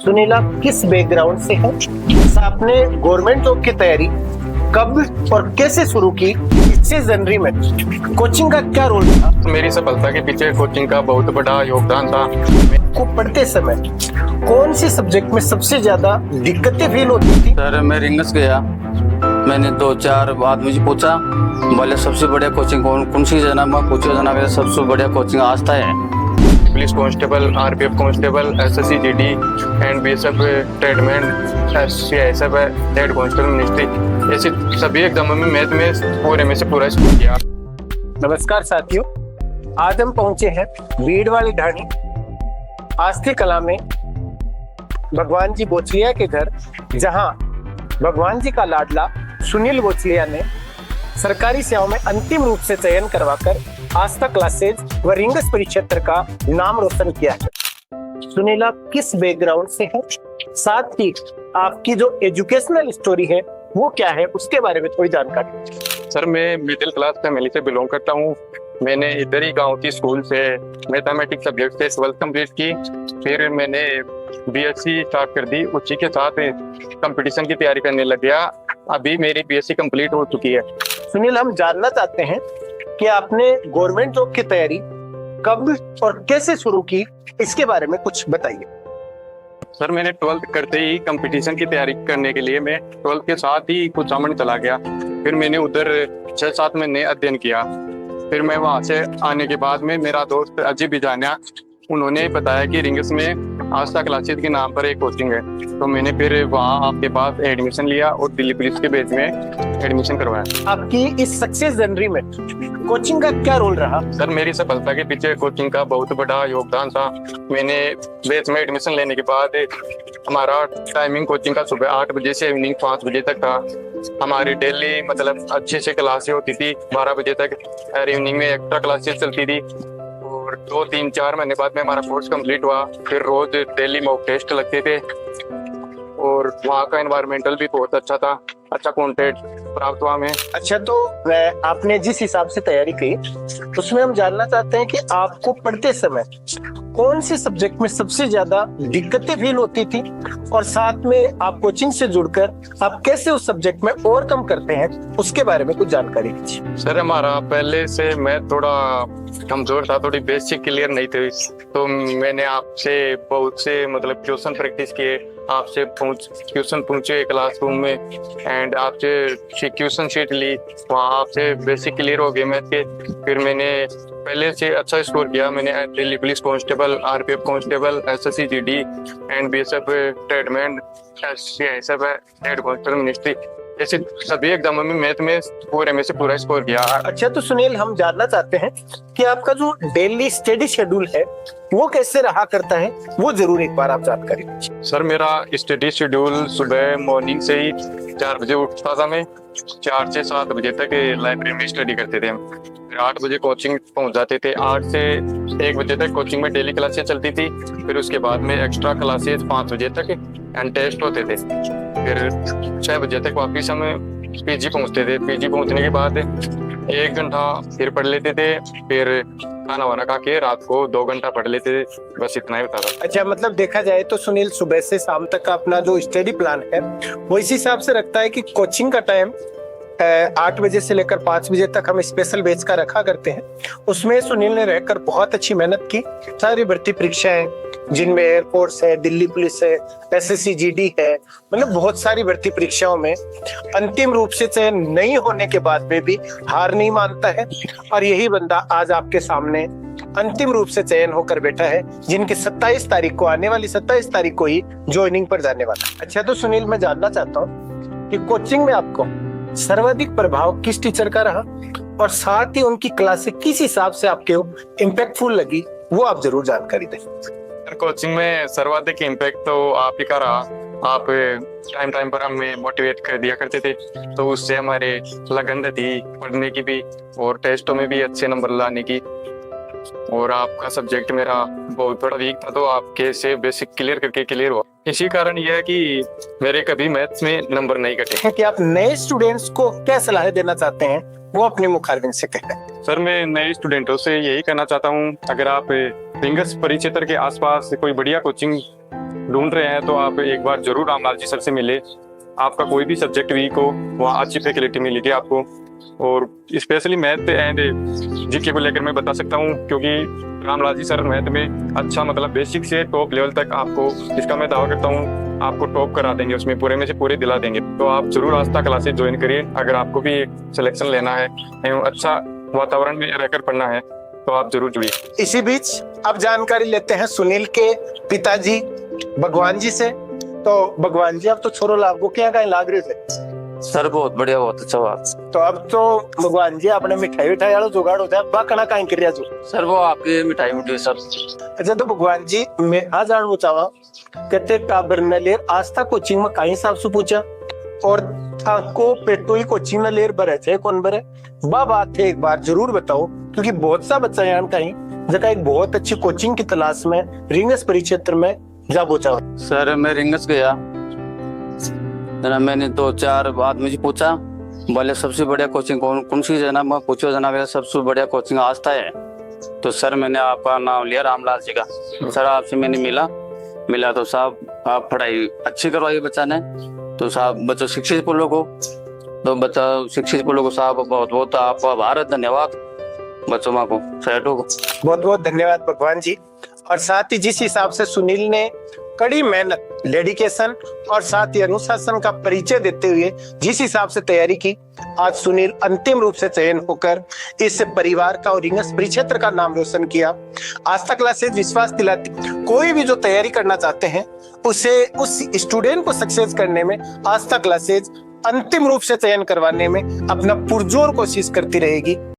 सुनील, आप किस बैकग्राउंड से हैं? आपने गवर्नमेंट जॉब की तैयारी कब और कैसे शुरू की? इससे जनवरी में कोचिंग का क्या रोल था? मेरी सफलता के पीछे कोचिंग का बहुत बड़ा योगदान था। को पढ़ते समय कौन सी सब्जेक्ट में सबसे ज्यादा दिक्कतें फील होती थी? सर मैं रिंगस गया, मैंने 2-4 आदमी से पूछा, बोले सबसे बढ़िया कोचिंग कौन सी जना? मैं पूछो जना मेरा सबसे बढ़िया कोचिंग आस्था है। Police constable, RPF constable, SSC GD and BSF tradesman, CISF head constable ministry, ऐसे सभी एग्जामों में मैथ में पूरे में से पूरा स्कोर किया। नमस्कार साथियों, आज हम पहुंचे हैं भीड़ वाली ढाणी आस्थे कला में भगवान जी बोचलिया के घर, जहां भगवान जी का लाडला सुनील बोचलिया ने सरकारी सेवाओं में अंतिम रूप से चयन करवाकर आस्था क्लासेज व रिंगस परिक्षेत्र का नाम रोशन किया है। सुनील, आप किस बैकग्राउंड से हैं? साथ ही आपकी जो एजुकेशनल स्टोरी है वो क्या है, उसके बारे में थोड़ी जानकारी। सर मैं मिडिल क्लास फैमिली से बिलोंग करता हूँ। मैंने इधर ही गांव की स्कूल से मैथमेटिक्स सब्जेक्ट से 12th कंप्लीट की। फिर मैंने बीएससी स्टार्ट कर दी, उसी के साथ कंपटीशन की तैयारी करने लग गया। अभी मेरी बीएससी कंप्लीट हो चुकी है। सुनील, हम जानना चाहते हैं कि आपने गवर्नमेंट जॉब की तैयारी कब और कैसे शुरू की, इसके बारे में कुछ बताइए। सर मैंने 12th करते ही कंपटीशन की तैयारी करने के लिए मैं 12th के साथ ही कुछ सामने चला गया। फिर मैंने उधर 6-7 महीने अध्ययन किया। फिर मैं वहां से आने के बाद में मेरा दोस्त अजय बिजानिया, उन्होंने बताया कि रिंगस में आस्था क्लासेज के नाम पर एक कोचिंग है। तो मैंने फिर वहाँ आपके पास एडमिशन लिया और दिल्ली पुलिस के बेस में एडमिशन करवाया। आपकी इस सक्सेस जर्नी में कोचिंग का क्या रोल रहा? सर मेरी सफलता के पीछे कोचिंग का बहुत बड़ा योगदान था। मैंने बेस में एडमिशन लेने के बाद हमारा टाइमिंग कोचिंग का सुबह 8 बजे से इवनिंग 5 बजे तक था। हमारी डेली मतलब अच्छे से क्लासें होती थी 12 बजे तक, और इवनिंग में एक्स्ट्रा क्लासेस चलती थी। और 2-3-4 महीने बाद में हमारा कोर्स कंप्लीट हुआ। फिर रोज डेली मॉक टेस्ट लगते थे और वहाँ का एनवायरमेंटल भी बहुत अच्छा था, अच्छा कंटेंट प्राप्त हुआ हमें। अच्छा, तो आपने जिस हिसाब से तैयारी की उसमें हम जानना चाहते हैं कि आपको पढ़ते समय कौन से सब्जेक्ट में सबसे ज्यादा दिक्कतें फील होती थी, और साथ में आप कोचिंग से जुड़कर आप कैसे उस सब्जेक्ट में ओवरकम करते हैं, उसके बारे में कुछ जानकारी दीजिए। सर हमारा पहले से मैं थोड़ा कमजोर था, थोड़ी बेसिक क्लियर नहीं थी। तो मैंने आपसे बहुत से मतलब क्वेश्चन प्रैक्टिस किए, आपसे क्वेश्चन पूछे क्लासरूम में, एंड आपसे क्वेश्चन शीट ली, वहाँ आपसे बेसिक क्लियर हो गए मैथ के। फिर मैंने पहले से अच्छा स्कोर किया। मैंने Delhi police constable, RPF constable, SSC GD and BSF tradesman, CISF head constable ministry, ऐसे सभी एग्जामों में मैथ में पूरे में से पूरा स्कोर किया। अच्छा, तो सुनील, हम जानना चाहते हैं कि आपका जो डेली स्टडी शेड्यूल है वो कैसे रहा करता है, वो जरूर एक बार आप जानकारी दीजिए। सर मेरा स्टडी शेड्यूल सुबह मॉर्निंग से ही 4 बजे उठता था। मैं 4 से 7 बजे तक लाइब्रेरी में स्टडी करते थे। फिर 8 बजे कोचिंग पहुंच जाते थे। 8 से 1 बजे तक कोचिंग में डेली क्लासेस चलती थी। फिर उसके बाद में एक्स्ट्रा क्लासेस 5 बजे तक एंड टेस्ट होते थे। फिर 6 बजे तक वापिस हम पीजी पहुंचते थे। पीजी पहुंचने के बाद 1 घंटा फिर पढ़ लेते थे। फिर खाना वाना खा के रात को 2 घंटा पढ़ लेते थे। बस इतना ही होता था। अच्छा, मतलब देखा जाए तो सुनील सुबह से शाम तक का अपना जो स्टडी प्लान है वो इस हिसाब से रखता है कि कोचिंग का टाइम 8 बजे से लेकर 5 बजे तक हम स्पेशल बैच का रखा करते हैं। उसमें सुनील ने रहकर बहुत अच्छी मेहनत की। सारी भर्ती परीक्षाएं जिनमें एयरफोर्स है, दिल्ली पुलिस है, एसएससी जीडी है, मतलब बहुत सारी भर्ती परीक्षाओं में अंतिम रूप से चयन नहीं होने के बाद में भी हार नहीं मानता है। और यही बंदा आज आपके सामने अंतिम रूप से चयन होकर बैठा है, जिनकी 27 तारीख को, आने वाली 27 तारीख को ही ज्वाइनिंग पर जाने वाला। अच्छा, तो सुनील, मैं जानना चाहता हूँ कि कोचिंग में आपको सर्वाधिक प्रभाव किस टीचर का रहा, और साथ ही उनकी क्लासें किस हिसाब से आपके इम्पैक्टफुल लगी, वो आप जरूर जानकारी दें। कोचिंग में सर्वाधिक इम्पैक्ट तो आप ही का रहा। आप टाइम टाइम पर हमें मोटिवेट कर दिया करते थे, तो उससे हमारे लगन थी पढ़ने की भी और टेस्टों में भी अच्छे नंबर लाने की। और आपका सब्जेक्ट मेरा बहुत बड़ा वीक था, तो आपके से बेसिक क्लियर करके क्लियर हुआ। इसी कारण यह है कि मेरे कभी मैथ्स में नंबर नहीं कटे। कि आप नए स्टूडेंट्स को क्या सलाह देना चाहते हैं, वो अपने मुखारबिन से कहें। सर मैं नए स्टूडेंटों से यही कहना चाहता हूँ, अगर आप रिंगस परिक्षेत्र के आसपास कोई बढ़िया कोचिंग ढूंढ रहे हैं तो आप एक बार जरूर रामलाल जी सर से मिले। आपका कोई भी सब्जेक्ट वीक हो वहाँ अच्छी फैकल्टी मिलेगी आपको। और स्पेशली मैथ एंड जीके को लेकर मैं बता सकता हूँ, क्योंकि रामलाल जी सर मैथ में अच्छा मतलब बेसिक से टॉप लेवल तक आपको, इसका मैं दावा करता हूँ, आपको टॉप करा देंगे, उसमें पूरे में से पूरे दिला देंगे। तो आप जरूर आस्था क्लासेस ज्वाइन करिए। अगर आपको भी सिलेक्शन लेना है एवं अच्छा वातावरण में रहकर पढ़ना है तो आप जरूर जुड़िए। इसी बीच अब जानकारी लेते हैं सुनील के पिताजी भगवान जी से। तो भगवान जी, अब तो छोरो लागू क्या कहीं लाग रहे थे सर बहुत बढ़िया, बहुत अच्छा बात। तो अब तो भगवान जी आपने मिठाई विठाई वाला जुगाड़ होता है, बाकना कहीं कर रहा जो सर वो आपकी मिठाई मिठाई सर। अच्छा, तो भगवान जी मैं आ जानना चाहवा कहते टाबर न लेर आस्था कोचिंग में कहीं हिसाब से पूछा और आपको पेटोई कोचिंग न लेर बरे थे कौन बरे बा बात है, एक बार जरूर बताओ, क्योंकि बहुत सा बच्चा यहाँ कहीं जगह एक बहुत अच्छी कोचिंग की तलाश में रिंगस परिक्षेत्र में जा पहुंचा। सर मैं रिंगस गया जना, मैंने 2-4 आदमी से पूछा, बोले सबसे बढ़िया कोचिंग कौन सी जना, मैं पूछो जना सबसे बढ़िया कोचिंग आस्था है। तो सर मैंने आपका नाम लिया रामलाल जी का। सर आपसे मैंने मिला तो साहब आप पढ़ाई अच्छी करवाई बच्चा ने, तो साहब बच्चों शिक्षित पुलों को, तो बच्चा शिक्षित पुलों को साहब बहुत बहुत आपका भारत धन्यवाद बच्चों माँ को सहटो को बहुत बहुत धन्यवाद भगवान जी। और साथ ही जिस हिसाब से सुनील ने कड़ी मेहनत, डेडिकेशन और साथ ही अनुशासन का परिचय देते हुए जिस हिसाब से तैयारी की, आज सुनील अंतिम रूप से चयन होकर इस परिवार का और रिंगस परिक्षेत्र का नाम रोशन किया। आस्था क्लासेस विश्वास दिलाती, कोई भी जो तैयारी करना चाहते हैं उसे उस स्टूडेंट को सक्सेस करने में आस्था क्लासेस अंतिम रूप से चयन करवाने में अपना पुरजोर कोशिश करती रहेगी।